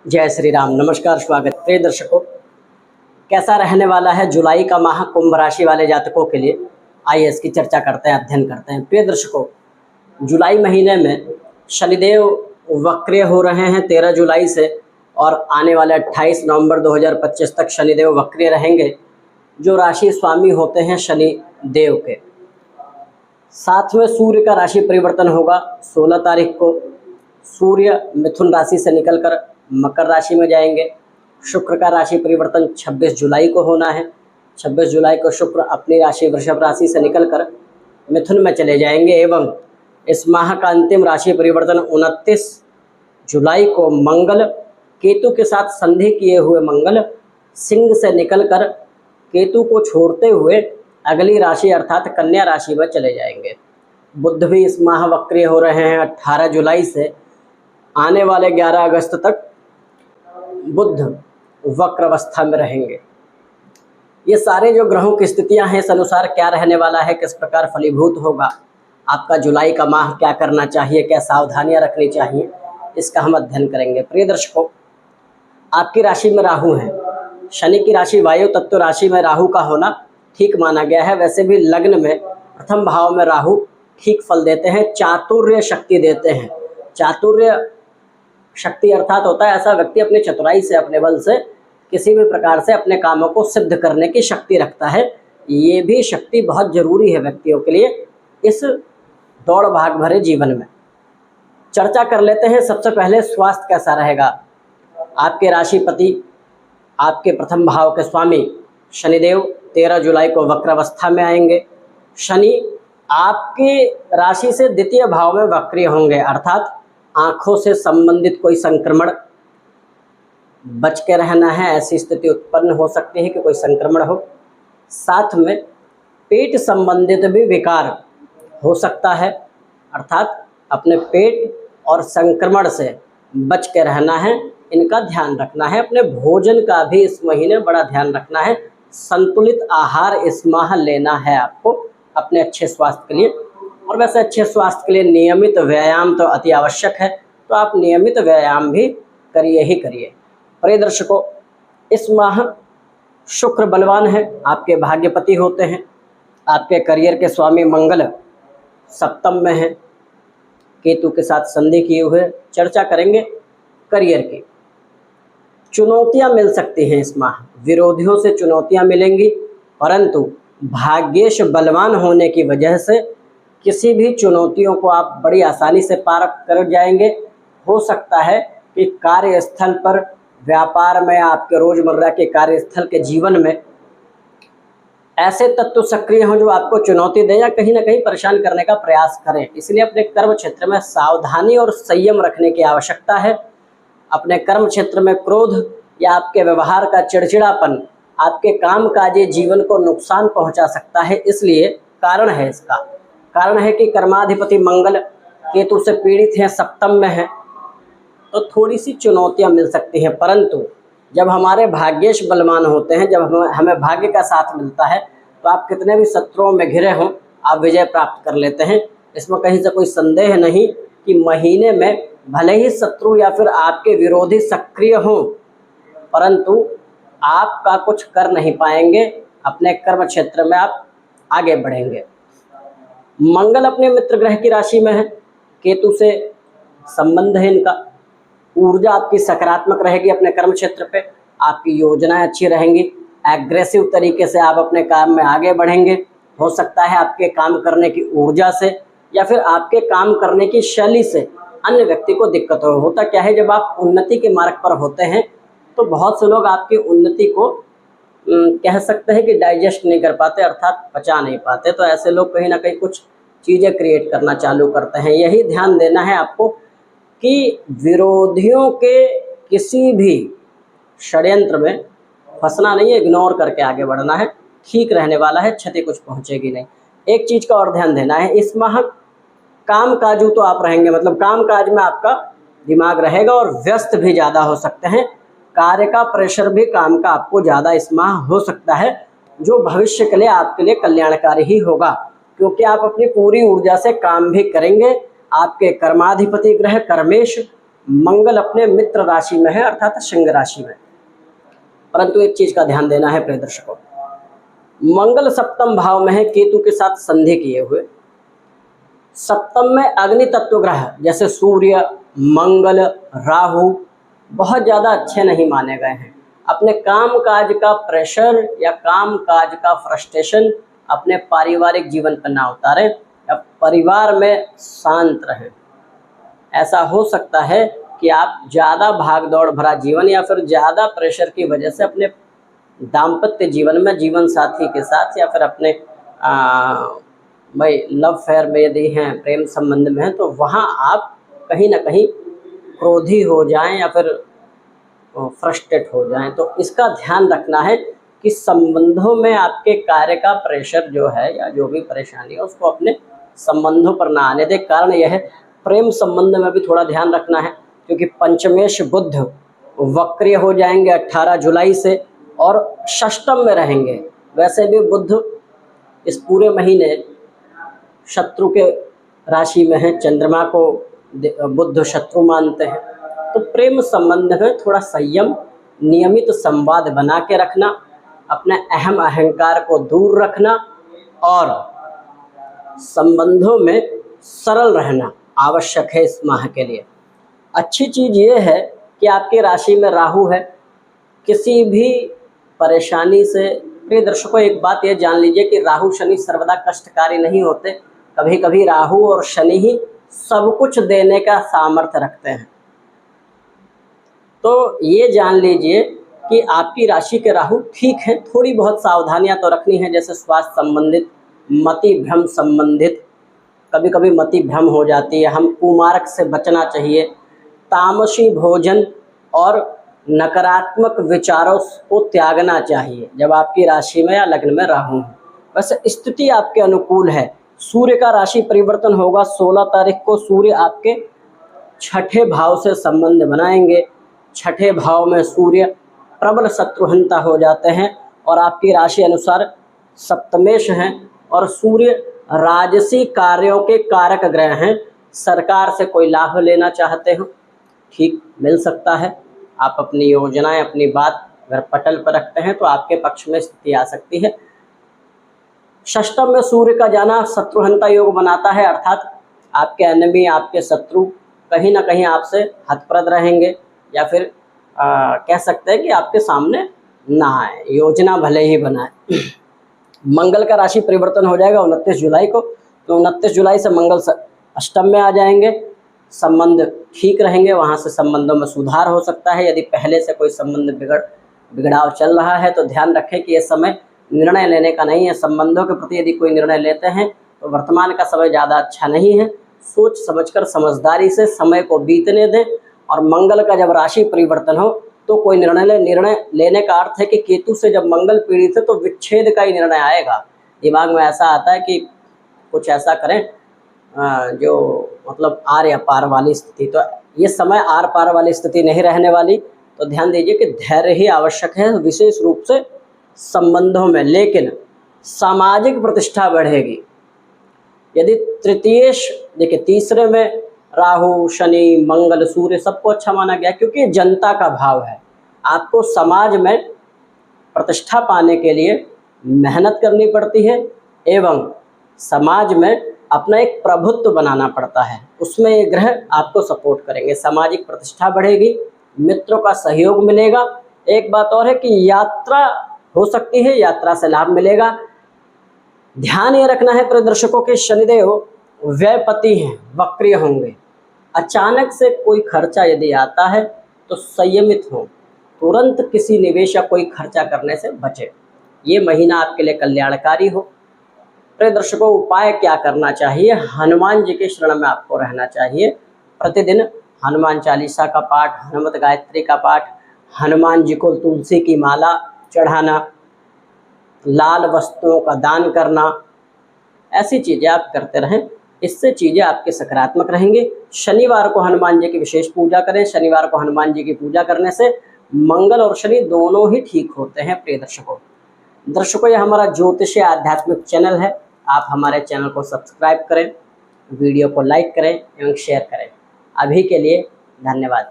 जय श्री राम। नमस्कार, स्वागत प्रिय दर्शकों। कैसा रहने वाला है जुलाई का माह कुंभ राशि वाले जातकों के लिए, आइए इसकी चर्चा करते हैं, अध्ययन करते हैं। प्रिय दर्शकों, जुलाई महीने में शनिदेव वक्रिय हो रहे हैं 13 जुलाई से, और आने वाले 28 नवंबर 2025 तक शनिदेव वक्रिय रहेंगे, जो राशि स्वामी होते हैं शनि देव के। साथ में सूर्य का राशि परिवर्तन होगा 16 तारीख को। सूर्य मिथुन राशि से निकलकर मकर राशि में जाएंगे। शुक्र का राशि परिवर्तन 26 जुलाई को होना है। 26 जुलाई को शुक्र अपनी राशि वृषभ राशि से निकलकर मिथुन में चले जाएंगे, एवं इस माह का अंतिम राशि परिवर्तन 29 जुलाई को मंगल केतु के साथ संधि किए हुए मंगल सिंह से निकलकर केतु को छोड़ते हुए अगली राशि अर्थात कन्या राशि में चले जाएंगे। बुध भी इस माह वक्रिय हो रहे हैं 18 जुलाई से। आने वाले 11 अगस्त तक बुध वक्र अवस्था में रहेंगे। ये सारे जो ग्रहों की स्थितियां हैं, इस अनुसार क्या रहने वाला है, किस प्रकार फलीभूत होगा, आपका जुलाई का माह क्या करना चाहिए, क्या सावधानियां रखनी चाहिए, इसका हम अध्ययन करेंगे। प्रिय दर्शकों, आपकी राशि में राहु है। शनि की राशि वायु तत्व राशि में राहु का होना ठीक माना गया है। वैसे भी लग्न में प्रथम भाव में राहु ठीक फल देते हैं, चातुर्य शक्ति देते हैं। चातुर्य शक्ति अर्थात होता है ऐसा व्यक्ति अपनी चतुराई से, अपने बल से किसी भी प्रकार से अपने कामों को सिद्ध करने की शक्ति रखता है। ये भी शक्ति बहुत जरूरी है व्यक्तियों के लिए इस दौड़ भाग भरे जीवन में। चर्चा कर लेते हैं। सबसे पहले स्वास्थ्य कैसा रहेगा। आपके राशिपति, आपके प्रथम भाव के स्वामी शनिदेव 13 जुलाई को वक्र अवस्था में आएंगे। शनि आपकी राशि से द्वितीय भाव में वक्रिय होंगे, अर्थात आंखों से संबंधित कोई संक्रमण बच के रहना है। ऐसी स्थिति उत्पन्न हो सकती है कि कोई संक्रमण हो। साथ में पेट संबंधित भी विकार हो सकता है, अर्थात अपने पेट और संक्रमण से बच के रहना है, इनका ध्यान रखना है। अपने भोजन का भी इस महीने बड़ा ध्यान रखना है। संतुलित आहार इस माह लेना है आपको अपने अच्छे स्वास्थ्य के लिए। और वैसे अच्छे स्वास्थ्य के लिए नियमित व्यायाम तो अति आवश्यक है, तो आप नियमित व्यायाम भी करिए ही करिए। प्रिय दर्शकों, इस माह शुक्र बलवान है, आपके भाग्यपति होते हैं। आपके करियर के स्वामी मंगल सप्तम में है, केतु के साथ संधि किए हुए। चर्चा करेंगे करियर की। चुनौतियां मिल सकती हैं इस माह, विरोधियों से चुनौतियां मिलेंगी, परंतु भाग्येश बलवान होने की वजह से किसी भी चुनौतियों को आप बड़ी आसानी से पार कर जाएंगे। हो सकता है कि कार्यस्थल पर, व्यापार में, आपके रोजमर्रा के कार्यस्थल के जीवन में ऐसे तत्व सक्रिय हों जो आपको चुनौती दें या कहीं ना कहीं परेशान करने का प्रयास करें। इसलिए अपने कर्म क्षेत्र में सावधानी और संयम रखने की आवश्यकता है। अपने कर्म क्षेत्र में क्रोध या आपके व्यवहार का चिड़चिड़ापन आपके कामकाजी जीवन को नुकसान पहुंचा सकता है। इसलिए कारण है कि कर्माधिपति मंगल केतु से पीड़ित हैं, सप्तम में है, तो थोड़ी सी चुनौतियां मिल सकती हैं। परंतु जब हमारे भाग्येश बलवान होते हैं, जब हमें भाग्य का साथ मिलता है, तो आप कितने भी शत्रुओं में घिरे हों, आप विजय प्राप्त कर लेते हैं। इसमें कहीं से कोई संदेह नहीं कि महीने में भले ही शत्रु या फिर आपके विरोधी सक्रिय हों, परंतु आपका कुछ कर नहीं पाएंगे। अपने कर्म क्षेत्र में आप आगे बढ़ेंगे। मंगल अपने मित्र ग्रह की राशि में है, केतु से संबंध है इनका। ऊर्जा आपकी सकारात्मक रहेगी अपने कर्म क्षेत्र पे। आपकी योजनाएं अच्छी रहेंगी। एग्रेसिव तरीके से आप अपने काम में आगे बढ़ेंगे। हो सकता है आपके काम करने की ऊर्जा से या फिर आपके काम करने की शैली से अन्य व्यक्ति को दिक्कत हो। होता क्या है, जब आप उन्नति के मार्ग पर होते हैं तो बहुत से लोग आपकी उन्नति को कह सकते हैं कि डाइजेस्ट नहीं कर पाते, अर्थात पचा नहीं पाते। तो ऐसे लोग कहीं ना कहीं कुछ चीज़ें क्रिएट करना चालू करते हैं। यही ध्यान देना है आपको कि विरोधियों के किसी भी षड्यंत्र में फंसना नहीं है, इग्नोर करके आगे बढ़ना है। ठीक रहने वाला है, क्षति कुछ पहुंचेगी नहीं। एक चीज़ का और ध्यान देना है, इस माह काम काजू तो आप रहेंगे, मतलब काम काज में आपका दिमाग रहेगा और व्यस्त भी ज़्यादा हो सकते हैं। कार्य का प्रेशर भी काम का आपको ज़्यादा इस माह हो सकता है, जो भविष्य के लिए आपके लिए कल्याणकारी ही होगा, क्योंकि आप अपनी पूरी ऊर्जा से काम भी करेंगे। आपके कर्माधिपति ग्रह कर्मेश मंगल अपने मित्र राशि में है अर्थात सिंह राशि में। परंतु एक चीज का ध्यान देना है प्रिय दर्शकों, मंगल सप्तम भाव में है केतु के साथ संधि किए हुए। सप्तम में अग्नि तत्व ग्रह जैसे सूर्य, मंगल, राहु बहुत ज्यादा अच्छे नहीं माने गए हैं। अपने काम काज का प्रेशर या काम काज का फ्रस्ट्रेशन अपने पारिवारिक जीवन पर ना उतारें या परिवार में शांत रहें। ऐसा हो सकता है कि आप ज़्यादा भाग दौड़ भरा जीवन या फिर ज़्यादा प्रेशर की वजह से अपने दाम्पत्य जीवन में जीवन साथी के साथ या फिर अपने भाई लव फेयर में यदि हैं, प्रेम संबंध में हैं, तो वहाँ आप कहीं ना कहीं क्रोधी हो जाएं या फिर फ्रस्ट्रेट हो जाएं। तो इसका ध्यान रखना है कि संबंधों में आपके कार्य का प्रेशर जो है या जो भी परेशानी है उसको अपने संबंधों पर ना आने दे। कारण यह है प्रेम संबंध में भी थोड़ा ध्यान रखना है, क्योंकि पंचमेश बुध वक्रिय हो जाएंगे 18 जुलाई से और षष्टम में रहेंगे। वैसे भी बुध इस पूरे महीने शत्रु के राशि में है, चंद्रमा को बुध शत्रु मानते हैं। तो प्रेम संबंध में थोड़ा संयम, नियमित संवाद बना के रखना, अपने अहम अहंकार को दूर रखना और संबंधों में सरल रहना आवश्यक है इस माह के लिए। अच्छी चीज़ ये है कि आपकी राशि में राहु है। किसी भी परेशानी से, प्रिय दर्शकों एक बात ये जान लीजिए कि राहु शनि सर्वदा कष्टकारी नहीं होते। कभी कभी राहु और शनि ही सब कुछ देने का सामर्थ्य रखते हैं। तो ये जान लीजिए कि आपकी राशि के राहु ठीक है, थोड़ी बहुत सावधानियां तो रखनी है, जैसे स्वास्थ्य संबंधित, मति भ्रम संबंधित। कभी कभी मति भ्रम हो जाती है, हम कुमार्ग से बचना चाहिए। तामसी भोजन और नकारात्मक विचारों को त्यागना चाहिए जब आपकी राशि में या लग्न में राहु है। वैसे स्थिति आपके अनुकूल है। सूर्य का राशि परिवर्तन होगा 16 तारीख को। सूर्य आपके छठे भाव से संबंध बनाएंगे। छठे भाव में सूर्य प्रबल शत्रुहंता हो जाते हैं और आपकी राशि अनुसार सप्तमेश हैं और सूर्य राजसी कार्यों के कारक ग्रह हैं। सरकार से कोई लाभ लेना चाहते हो, ठीक मिल सकता है। आप अपनी योजनाएं, अपनी बात अगर पटल पर रखते हैं तो आपके पक्ष में स्थिति आ सकती है। षष्टम में सूर्य का जाना शत्रुहंता योग बनाता है, अर्थात आपके एनिमी, आपके शत्रु कहीं ना कहीं आपसे हतप्रद रहेंगे या फिर कह सकते हैं कि आपके सामने ना आए, योजना भले ही बनाए। मंगल का राशि परिवर्तन हो जाएगा 29 जुलाई को। तो 29 जुलाई से मंगल अष्टम में आ जाएंगे। संबंध ठीक रहेंगे, वहाँ से संबंधों में सुधार हो सकता है। यदि पहले से कोई संबंध बिगड़ाव चल रहा है तो ध्यान रखें कि ये समय निर्णय लेने का नहीं है। संबंधों के प्रति यदि कोई निर्णय लेते हैं तो वर्तमान का समय ज़्यादा अच्छा नहीं है। सोच समझकर समझदारी से समय को बीतने दें। और मंगल का जब राशि परिवर्तन हो तो कोई निर्णय लेने का अर्थ है कि केतु से जब मंगल पीड़ित है तो विच्छेद का ही निर्णय आएगा। दिमाग में ऐसा आता है कि कुछ ऐसा करें जो मतलब आर या पार वाली स्थिति। तो ये समय आर पार वाली स्थिति नहीं रहने वाली। तो ध्यान दीजिए कि धैर्य ही आवश्यक है, विशेष रूप से संबंधों में। लेकिन सामाजिक प्रतिष्ठा बढ़ेगी यदि तृतीयेश, देखिए तीसरे में राहु, शनि, मंगल, सूर्य सबको अच्छा माना गया क्योंकि जनता का भाव है। आपको समाज में प्रतिष्ठा पाने के लिए मेहनत करनी पड़ती है एवं समाज में अपना एक प्रभुत्व बनाना पड़ता है। उसमें ये ग्रह आपको सपोर्ट करेंगे। सामाजिक प्रतिष्ठा बढ़ेगी, मित्रों का सहयोग मिलेगा। एक बात और है कि यात्रा हो सकती है, यात्रा से लाभ मिलेगा। ध्यान ये रखना है प्रदर्शकों के शनिदेव व्ययपति हैं, वक्रिय होंगे। अचानक से कोई खर्चा यदि आता है तो संयमित हो, तुरंत किसी निवेश या कोई खर्चा करने से बचे। ये महीना आपके लिए कल्याणकारी हो। प्रदर्शकों उपाय क्या करना चाहिए? हनुमान जी के शरण में आपको रहना चाहिए। प्रतिदिन हनुमान चालीसा का पाठ, हनुमत गायत्री का पाठ, हनुमान जी को तुलसी की माला चढ़ाना, लाल वस्तुओं का दान करना, ऐसी चीज़ें आप करते रहें। इससे चीज़ें आपके सकारात्मक रहेंगी। शनिवार को हनुमान जी की विशेष पूजा करें। शनिवार को हनुमान जी की पूजा करने से मंगल और शनि दोनों ही ठीक होते हैं। प्रिय दर्शकों ये हमारा ज्योतिषीय आध्यात्मिक चैनल है। आप हमारे चैनल को सब्सक्राइब करें, वीडियो को लाइक करें एवं शेयर करें। अभी के लिए धन्यवाद।